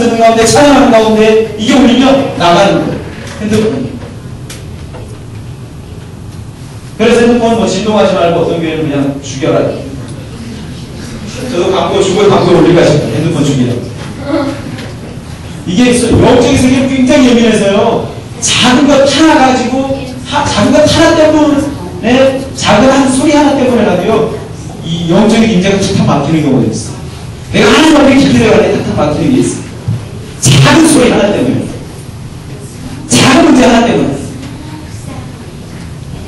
듣는 가운데, 찬양하는 가운데 이게 울리면 나가는 거예요. 핸드폰. 그래서 핸드폰 뭐 진동하지 말고 어떤 교회는 그냥 죽여라. 저도 광고 주고 광고 올리가 싶어요. 핸드폰 죽이라고. 이게 영적인 세계가 굉장히 예민해서요. 작은 것 하나 가지고, 작은 것 하나 때문에, 작은 한 소리 하나 때문에라도요, 이 영적인 임재가 탁탁 막히는 경우가 있어요. 내가 하나님 앞에 기도해야 돼, 탁탁 막히는 게 있어요. 작은 소리 하나 때문에. 작은 문제 하나 때문에.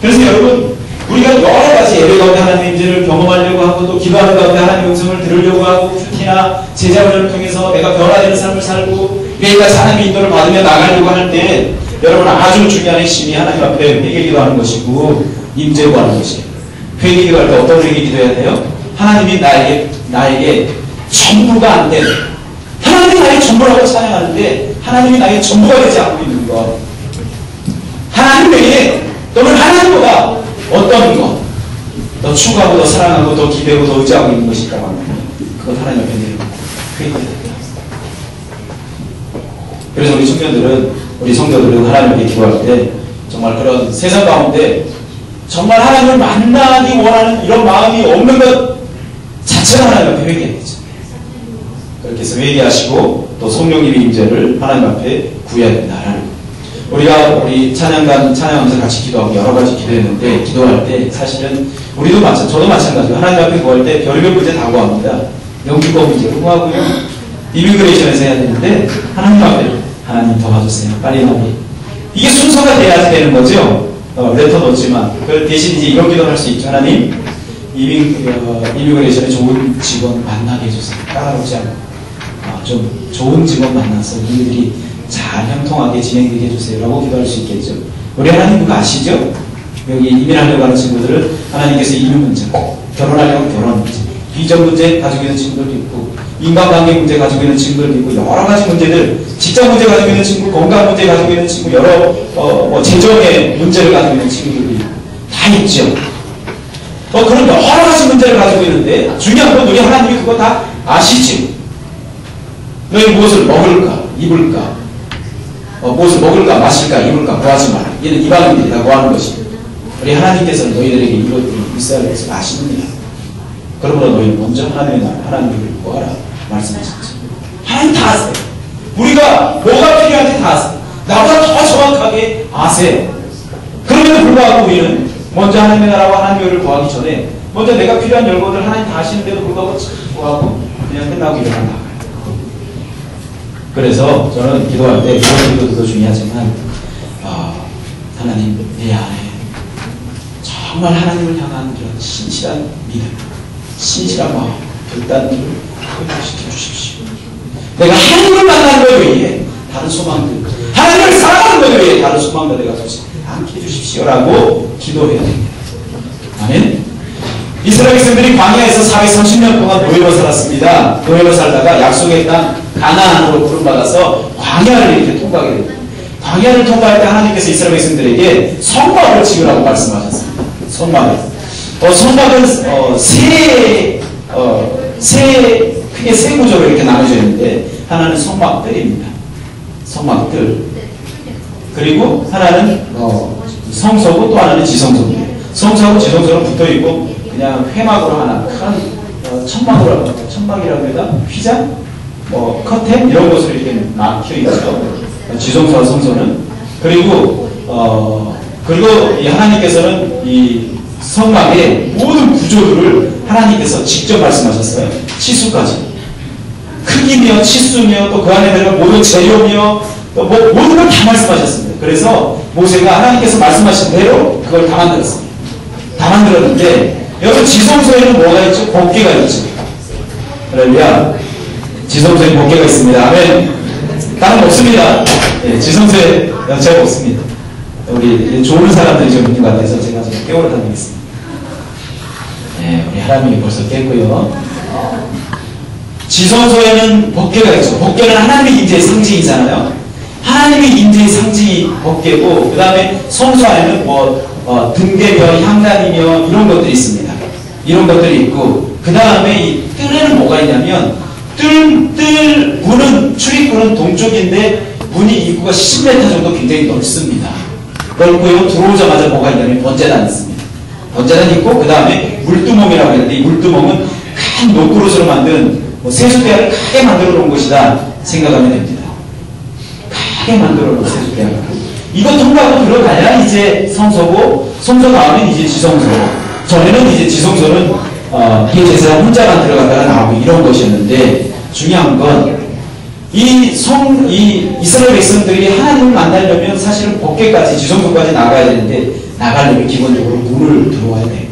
그래서 여러분, 우리가 여러 가지 예배 가운데 하나님의 임재를 경험하려고 하고 또 기도하는 가운데 하나님의 음성을 들으려고 하고 큐티나 제자훈련을 통해서 내가 변화되는 삶을 살고 매일같이 하나님의 인도를 받으며 나가려고 할 때 여러분 아주 중요한 핵심이 하나님 앞에 회개 기도하는 것이고 임재 구하는 것이에요. 회개 기도할 때 어떤 회개 기도해야 돼요? 하나님이 나에게 전부가 안 돼. 하나님이 나의 전부라고 찬양하는데 하나님이 나의 전부가 되지 않고 있는 것. 하나님에게 또는 하나님보다 어떤 것, 더 추구하고 더 사랑하고 더 기대고 더 의지하고 있는 것이 있다고 합니다. 그것 하나님 앞에 내리고 회개됩니다. 그래서 우리 청년들은, 우리 성도들은 하나님께 기도할 때 정말 그런 세상 가운데 정말 하나님을 만나기 원하는 이런 마음이 없는 것 자체가 하나님 앞에 회개해야 되죠. 그렇게 해서 회개하시고 또 성령님의 임재를 하나님 앞에 구해야 된다라는 것. 우리 찬양하면서 같이 기도하고 여러 가지 기도했는데, 기도할 때 사실은 우리도 저도 마찬가지고 하나님 앞에 구할 때 별별 문제 다 구합니다. 영주권 문제 구하고요. 이미그레이션에서 해야 되는데, 하나님 앞에, 하나님 도와주세요. 빨리 나오게. 이게 순서가 돼야지 되는 거죠. 레터 넣었지만. 그 대신 이제 이런 기도를 할 수 있죠. 하나님, 이미그레이션에 좋은 직원 만나게 해주세요. 따라오지 않고. 좀 좋은 직원 만나서 우리들이 잘 형통하게 진행되게 해주세요 라고 기도할 수 있겠죠. 우리 하나님 그거 아시죠? 여기 이민하려고 하는 친구들은 하나님께서 이민 문제, 결혼하려고 결혼 문제, 비전 문제 가지고 있는 친구들도 있고, 인간관계 문제 가지고 있는 친구들도 있고, 여러 가지 문제들, 직장 문제 가지고 있는 친구, 건강 문제 가지고 있는 친구, 여러 재정의 문제를 가지고 있는 친구들이 다 있죠. 그런 여러 가지 문제를 가지고 있는데 중요한 건 우리 하나님이 그거 다 아시죠. 너희 무엇을 먹을까, 입을까, 무엇을 먹을까, 마실까, 입을까, 구하지 마라. 이는 이방인들이 다 구하는 것입니다. 우리 하나님께서는 너희들에게 이것들이 있어야 할 것을 아십니다. 그러므로 너희는 먼저 하나님을 구하라 말씀하셨죠. 하나님 다 아세요. 우리가 뭐가 필요한지 다 아세요. 나보다 더 정확하게 아세요. 그럼에도 불구하고 우리는 먼저 하나님의 나라와 하나님의 의를 구하기 전에 먼저 내가 필요한 열거들 하나님 다 아시는데도 불구하고 구하고 그냥 끝나고 일어난다. 그래서 저는 기도할 때 이런 기도도 중요하지만 하나님 내 안에 정말 하나님을 향한 그런 신실한 믿음, 신실한 마음, 결단을 회복시켜 주십시오. 내가 하나님을 만나는 것 외에 다른 소망들, 하나님을 사랑하는 것 외에 다른 소망들 내가 두지 않게 해주십시오라고 기도해야 됩니다. 아멘. 이스라엘 백성들이 광야에서 430년 동안 노예로 살았습니다. 노예로 살다가 약속의 땅 가나안으로 부름받아서 광야를 이렇게 통과하게 됩니다. 광야를 통과할 때 하나님께서 이스라엘 백성들에게 성막을 지으라고 말씀하셨습니다. 성막을. 성막은 크게 세 구조로 이렇게 나눠져 있는데 하나는 성막들입니다. 성막들. 그리고 하나는 성소고 또 하나는 지성소입니다. 성소하고 지성소는 붙어있고 그냥 회막으로 하나 큰 천막이라고 해야 되나? 휘장? 커튼? 이런 것으로 이렇게 막혀있죠. 지성소와 성소는. 그리고 이 하나님께서는 이 성막의 모든 구조들을 하나님께서 직접 말씀하셨어요. 치수까지. 크기며 치수며 또 그 안에 들어간 모든 재료며 또 모든 걸 다 말씀하셨습니다. 그래서 모세가 하나님께서 말씀하신 대로 그걸 다 만들었습니다. 다 만들었는데 여러분 지성소에는 뭐가 있죠? 법궤가 있죠. 할렐루야. 지성소에 법궤가 있습니다. 아멘. 다른 없습니다. 네, 지성소에 연체가 없습니다. 우리 좋은 사람들이 좀 있는 것 같아서 제가 좀 깨우러 다니겠습니다. 네, 우리 하나님이 벌써 깼고요. 지성소에는 법궤가 있죠. 법궤는 하나님의 임재의 상징이잖아요. 하나님의 임재의 상징이 법궤고, 그 다음에 성소 안에는 등대며 향단이며 이런 것들이 있습니다. 이런 것들이 있고, 그 다음에 이 뜰에는 뭐가 있냐면 문은 출입구는 지성소는 동쪽인데 문이 입구가 10m 정도 굉장히 넓습니다. 넓고요. 들어오자마자 뭐가 있냐면 번제단이 있습니다. 번제단이 있고 그 다음에 물두멍이라고 했는데 이 물두멍은 큰 녹그릇으로 만든 세숫대야를 크게 만들어 놓은 곳이다 생각하면 됩니다. 크게 만들어 놓은 세숫대야. 이거 통과하고 들어가야 이제 성소고 성소 다음에 이제 지성소. 전에는 이제 지성소는 대제사장 혼자만 들어갔다가 나오고 이런 것이었는데 중요한 건 이 이스라엘 백성들이 하나님을 만나려면 사실은 법궤까지 지성소까지 나가야 되는데 나가려면 기본적으로 문을 들어와야 돼요.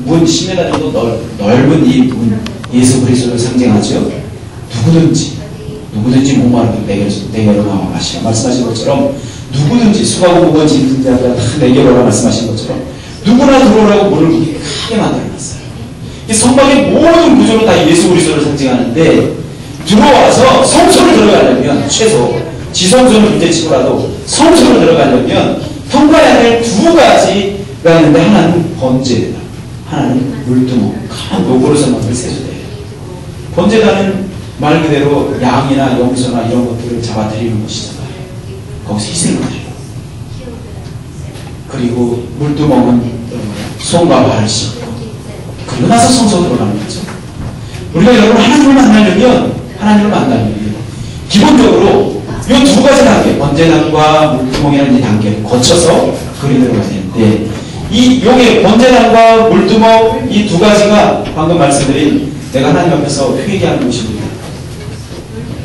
문 10m 정도 넓은 이 문, 예수 그리스도를 상징하죠. 누구든지 목마르면 내게로 나와 마시라 말씀하신 것처럼 누구든지 수고하고 무거운 짐진 자들 다 내게로라 말씀하신 것처럼 누구나 들어오라고 문을 크게 만들어놨어요. 이 성막의 모든 구조는 다 예수 그리스도를 상징하는데 들어와서 성소를 들어가려면 최소 지성소는 문제 치고라도 성소를 들어가려면 통과해야 될 두 가지가 있는데 하나는 번제다, 하나는 물두멍, 큰 녹으로서 만든 세수대예요. 번제단은 말 그대로 양이나 염소나 이런 것들을 잡아들이는 것이잖아요. 거기서 희생을 드리고, 그리고 물두멍은 손과 발을 씻고 그러고 나서 성소 들어가는 거죠. 우리가 여러분 하나님을 만나려면 기본적으로 이 두 가지 단계, 번제단과 물두멍이라는 이 단계를 거쳐서 그리 들어가야 되는데 이 용의 번제단과 물두멍 이 두 가지가 방금 말씀드린 내가 하나님 앞에서 회개하는 것입니다.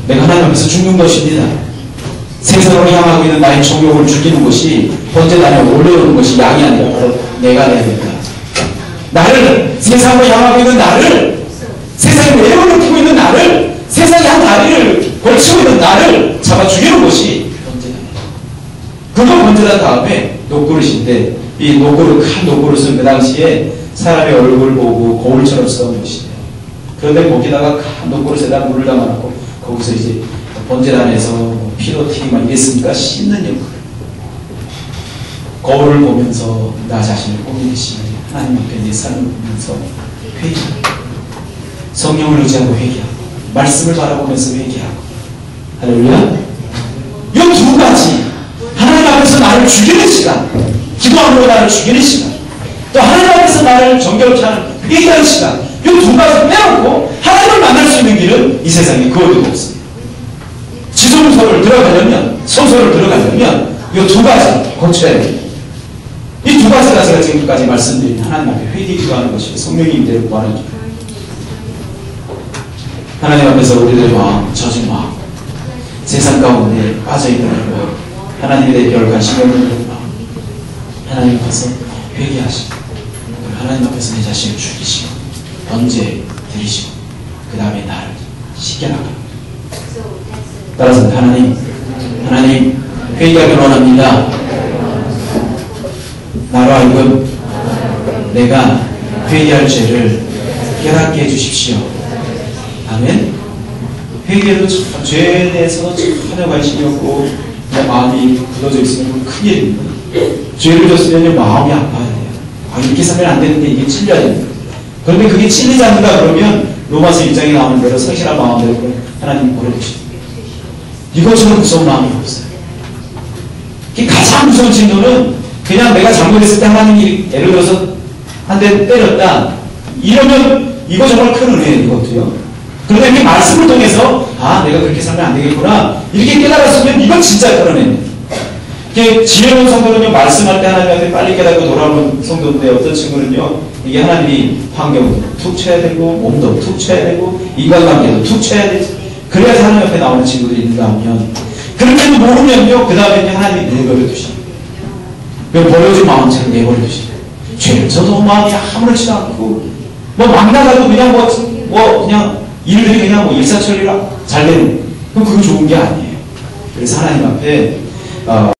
내가 하나님 앞에서 죽는 것입니다. 세상으로 향하고 있는 나의 정욕을 죽이는 것이 번제단에 올려오는 것이 양이 아니라 바로 내가 되어야 된다. 나를 세상으로 향하고 있는 나를 세상에 외로움을 피고 있는 나를 세상의 한 다리를 걸치고 있는 나를 잡아 죽이는 것이 번제단이다. 그거 번제단 다음에 녹그릇인데 이 녹그릇 큰 녹그릇은 그 당시에 사람의 얼굴 보고 거울처럼 쓰던 것이에요. 그런데 거기다가 큰 녹그릇에다 물을 담아놓고 거기서 이제 번제단에서 피로 튀기 막 이랬으니까 씻는 역할. 거울을 보면서 나 자신을 꾸미듯이 하나님 앞에 내 삶을 보면서 회개하고 성령을 의지하고 회개하고 말씀을 바라보면서 회개하고 할렐루야. 이 두 가지 하나님 앞에서 나를 죽이는 시간, 기도함으로 나를 죽이는 시간, 또 하나님 앞에서 나를 정결케 하는 회개하는 시간, 이 두 가지 빼놓고 하나님을 만날 수 있는 길은 이 세상에 그 어디도 없습니다. 지성소를 들어가려면, 성소를 들어가려면 이 두 가지 거쳐야 됩니다. 이 두 가지가 제가 지금까지 말씀드린 하나님 앞에 회개 기도하는 것이 성령의 임재를 구하는 길. 하나님 앞에서 우리들의 마음, 젖은 마음, 세상 가운데 빠져있는 마음, 하나님에 대해 별 관심이 없는 마음, 하나님 앞에서 회개하시고 하나님 앞에서 내 자신을 죽이시고 번제 드리시고 그 다음에 나를 씻겨나갑니다. 따라서 하나님 회개하기를 원합니다. 나로 하여금 내가 회개할 죄를 깨닫게 해주십시오. 아멘. 회개도 참 죄에 대해서 전혀 관심이 없고 내 마음이 굳어져 있으면 큰 일입니다. 죄를 졌으면 마음이 아파야 돼요. 이렇게 살면 안 되는데 이게 찔려야 됩니다. 그런데 그게 찔리지 않는다 그러면 로마서 1장에 나오는 대로 성실한 마음대로 하나님이 버려주십니다. 이것처럼 무서운 마음이 없어요. 가장 무서운 진노는 그냥 내가 잘못했을 때 하나님이 예를 들어서 한 대 때렸다. 이러면 이거 정말 큰 은혜예요. 이것도요. 그런데 이렇게 말씀을 통해서 내가 그렇게 살면 안 되겠구나 이렇게 깨달았으면 이건 진짜 큰 은혜입니다. 지혜로운 성도는요 말씀할 때 하나님한테 빨리 깨닫고 돌아오는 성도인데 어떤 친구는요 이게 하나님이 환경도 툭 쳐야 되고 몸도 툭 쳐야 되고 인간관계도 툭 쳐야 되지 그래야지 하나님 앞에 나오는 친구들이 있는가 하면 그렇게도 모르면요 그 다음에 하나님이 내버려 두십니다. 버려진 마음처럼 내버려 두십니다. 죄를 져도 마음이 아무렇지도 않고 막 나가도 그냥 그냥 일들이 그냥 일사천리로 잘 되는 그럼 그거 좋은 게 아니에요. 그래서 하나님 앞에